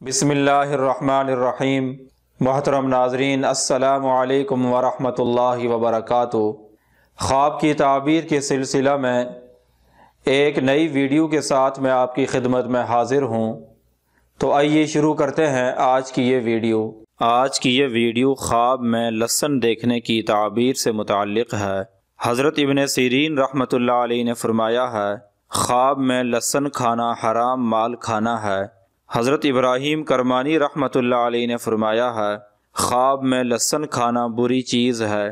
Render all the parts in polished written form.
بسم اللہ الرحمن الرحیم۔ محترم ناظرین، السلام علیکم ورحمۃ اللہ وبرکاتہ۔ خواب کی تعبیر کے سلسلہ میں ایک نئی ویڈیو کے ساتھ میں آپ کی خدمت میں حاضر ہوں۔ تو آئیے شروع کرتے ہیں آج کی یہ ویڈیو۔ آج کی یہ ویڈیو خواب میں لہسن دیکھنے کی تعبیر سے متعلق ہے۔ حضرت ابن سیرین رحمۃ اللہ علیہ نے فرمایا ہے، خواب میں لہسن کھانا حرام مال کھانا ہے۔ حضرت ابراہیم کرمانی رحمۃ اللہ علیہ نے فرمایا ہے، خواب میں لہسن کھانا بری چیز ہے۔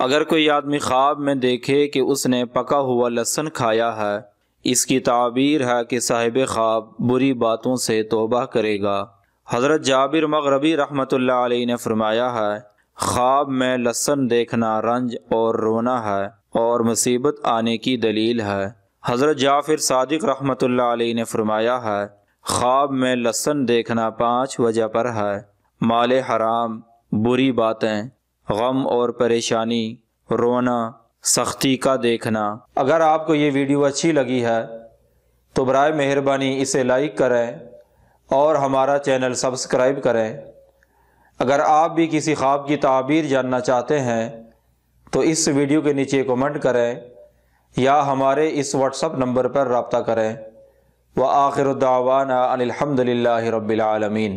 اگر کوئی آدمی خواب میں دیکھے کہ اس نے پکا ہوا لہسن کھایا ہے، اس کی تعبیر ہے کہ صاحب خواب بری باتوں سے توبہ کرے گا۔ حضرت جابر مغربی رحمۃ اللہ علیہ نے فرمایا ہے، خواب میں لہسن دیکھنا رنج اور رونا ہے اور مصیبت آنے کی دلیل ہے۔ حضرت جعفر صادق رحمۃ اللہ علیہ نے فرمایا ہے، خواب میں لہسن دیکھنا 5 وجہ پر ہے: مال حرام، بری باتیں، غم اور پریشانی، رونا، سختی کا دیکھنا۔ اگر آپ کو یہ ویڈیو اچھی لگی ہے تو برائے مہربانی اسے لائک کریں اور ہمارا چینل سبسکرائب کریں۔ اگر آپ بھی کسی خواب کی تعبیر جاننا چاہتے ہیں تو اس ویڈیو کے نیچے کمنٹ کریں یا ہمارے اس واٹس ایپ نمبر پر رابطہ کریں۔ وآخر دعوانا ان الحمد للہ رب العالمین۔